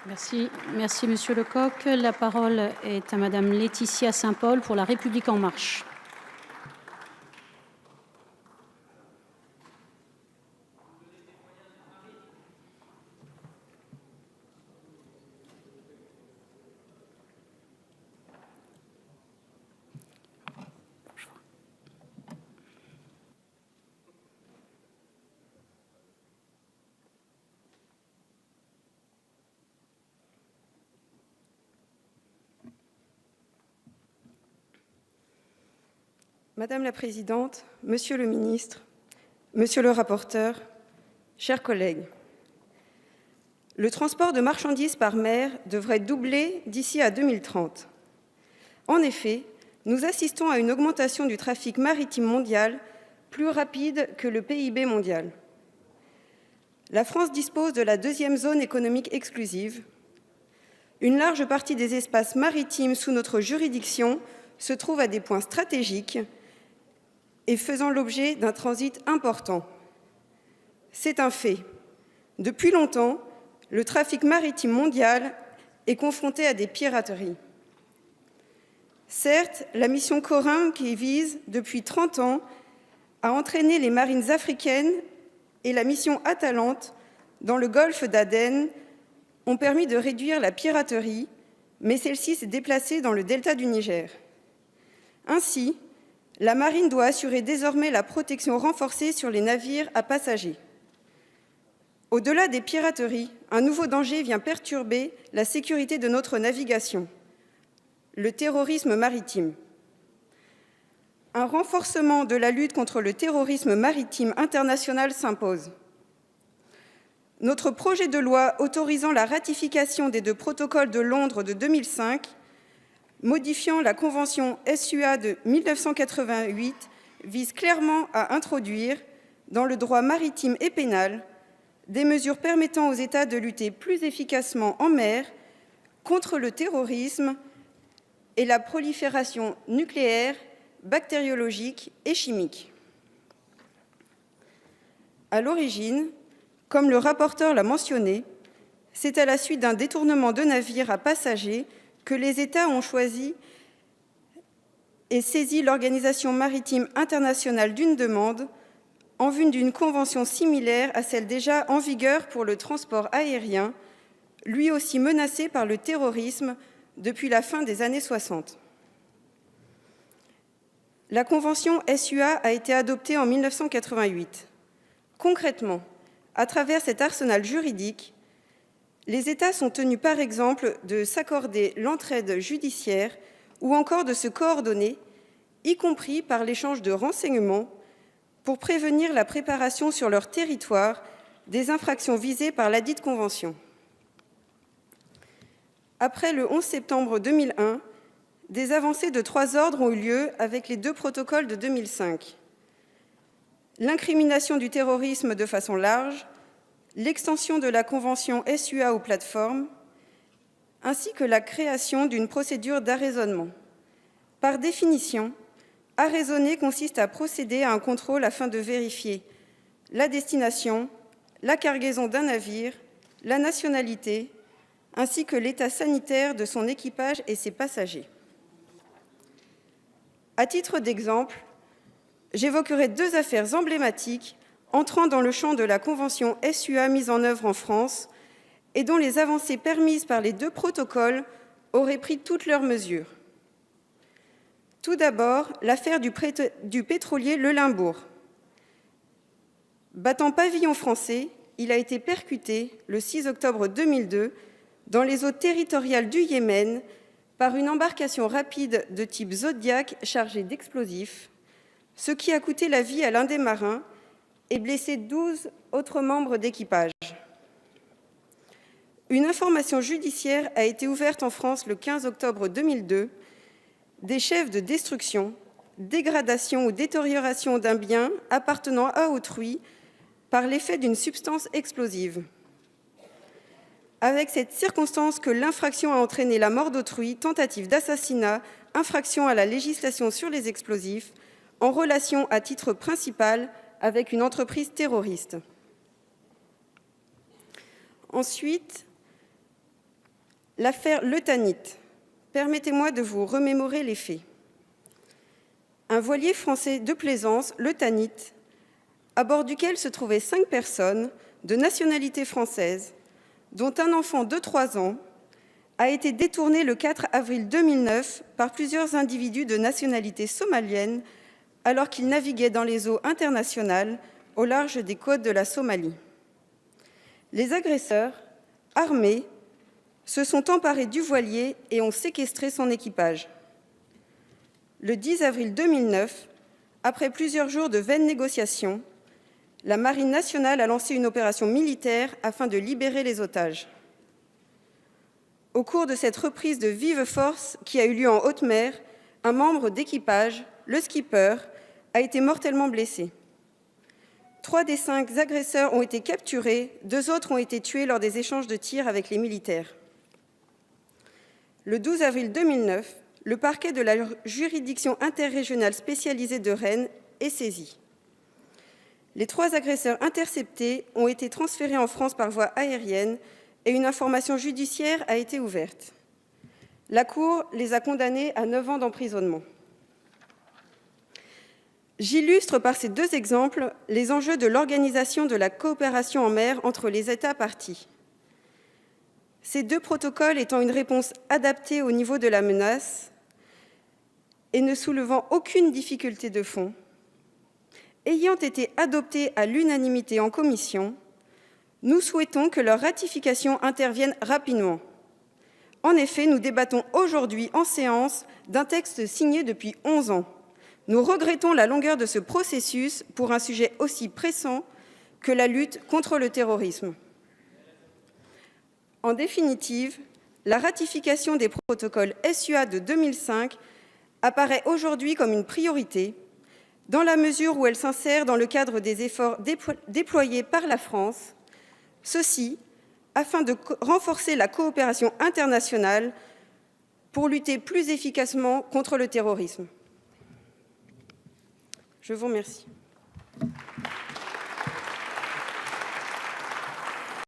Merci Monsieur Lecoq. La parole est à Madame Laetitia Saint-Paul pour La République en marche. Madame la Présidente, Monsieur le Ministre, Monsieur le rapporteur, chers collègues, le transport de marchandises par mer devrait doubler d'ici à 2030. En effet, nous assistons à une augmentation du trafic maritime mondial plus rapide que le PIB mondial. La France dispose de la deuxième zone économique exclusive. Une large partie des espaces maritimes sous notre juridiction se trouve à des points stratégiques et faisant l'objet d'un transit important. C'est un fait. Depuis longtemps, le trafic maritime mondial est confronté à des pirateries. Certes, la mission Corin, qui vise depuis 30 ans à entraîner les marines africaines, et la mission Atalante dans le golfe d'Aden ont permis de réduire la piraterie, mais celle-ci s'est déplacée dans le delta du Niger. Ainsi, la marine doit assurer désormais la protection renforcée sur les navires à passagers. Au-delà des pirateries, un nouveau danger vient perturber la sécurité de notre navigation, le terrorisme maritime. Un renforcement de la lutte contre le terrorisme maritime international s'impose. Notre projet de loi autorisant la ratification des 2 protocoles de Londres de 2005, modifiant la Convention SUA de 1988, vise clairement à introduire, dans le droit maritime et pénal, des mesures permettant aux États de lutter plus efficacement en mer contre le terrorisme et la prolifération nucléaire, bactériologique et chimique. À l'origine, comme le rapporteur l'a mentionné, c'est à la suite d'un détournement de navires à passagers que les États ont choisi et saisi l'Organisation maritime internationale d'une demande en vue d'une convention similaire à celle déjà en vigueur pour le transport aérien, lui aussi menacé par le terrorisme depuis la fin des années 60. La convention SUA a été adoptée en 1988. Concrètement, à travers cet arsenal juridique, les États sont tenus, par exemple, de s'accorder l'entraide judiciaire ou encore de se coordonner, y compris par l'échange de renseignements, pour prévenir la préparation sur leur territoire des infractions visées par ladite convention. Après le 11 septembre 2001, des avancées de 3 ordres ont eu lieu avec les 2 protocoles de 2005. L'incrimination du terrorisme de façon large, l'extension de la convention SUA aux plateformes, ainsi que la création d'une procédure d'arraisonnement. Par définition, arraisonner consiste à procéder à un contrôle afin de vérifier la destination, la cargaison d'un navire, la nationalité, ainsi que l'état sanitaire de son équipage et ses passagers. À titre d'exemple, j'évoquerai 2 affaires emblématiques entrant dans le champ de la convention SUA mise en œuvre en France et dont les avancées permises par les 2 protocoles auraient pris toutes leurs mesures. Tout d'abord, l'affaire du pétrolier Le Limbourg. Battant pavillon français, il a été percuté le 6 octobre 2002 dans les eaux territoriales du Yémen par une embarcation rapide de type Zodiac chargée d'explosifs, ce qui a coûté la vie à l'un des marins et blessé 12 autres membres d'équipage. Une information judiciaire a été ouverte en France le 15 octobre 2002. Des chefs de destruction, dégradation ou détérioration d'un bien appartenant à autrui par l'effet d'une substance explosive. Avec cette circonstance que l'infraction a entraîné la mort d'autrui, tentative d'assassinat, infraction à la législation sur les explosifs, en relation à titre principal avec une entreprise terroriste. Ensuite, L'affaire Le Tanit. Permettez-moi de vous remémorer les faits. Un voilier français de plaisance, le Tanit, à bord duquel se trouvaient 5 personnes de nationalité française, dont un enfant de 3 ans, a été détourné le 4 avril 2009 par plusieurs individus de nationalité somalienne alors qu'ils naviguaient dans les eaux internationales au large des côtes de la Somalie. Les agresseurs, armés, se sont emparés du voilier et ont séquestré son équipage. Le 10 avril 2009, après plusieurs jours de vaines négociations, la Marine nationale a lancé une opération militaire afin de libérer les otages. Au cours de cette reprise de vive force qui a eu lieu en haute mer, un membre d'équipage, le skipper, a été mortellement blessé. 3 des 5 agresseurs ont été capturés, 2 autres ont été tués lors des échanges de tirs avec les militaires. Le 12 avril 2009, le parquet de la juridiction interrégionale spécialisée de Rennes est saisi. Les 3 agresseurs interceptés ont été transférés en France par voie aérienne et une information judiciaire a été ouverte. La Cour les a condamnés à 9 ans d'emprisonnement. J'illustre par ces 2 exemples les enjeux de l'organisation de la coopération en mer entre les États parties. Ces 2 protocoles étant une réponse adaptée au niveau de la menace et ne soulevant aucune difficulté de fond, ayant été adoptés à l'unanimité en commission, nous souhaitons que leur ratification intervienne rapidement. En effet, nous débattons aujourd'hui en séance d'un texte signé depuis 11 ans. Nous regrettons la longueur de ce processus pour un sujet aussi pressant que la lutte contre le terrorisme. En définitive, la ratification des protocoles SUA de 2005 apparaît aujourd'hui comme une priorité, dans la mesure où elle s'insère dans le cadre des efforts déployés par la France, ceci afin de renforcer la coopération internationale pour lutter plus efficacement contre le terrorisme. Je vous remercie.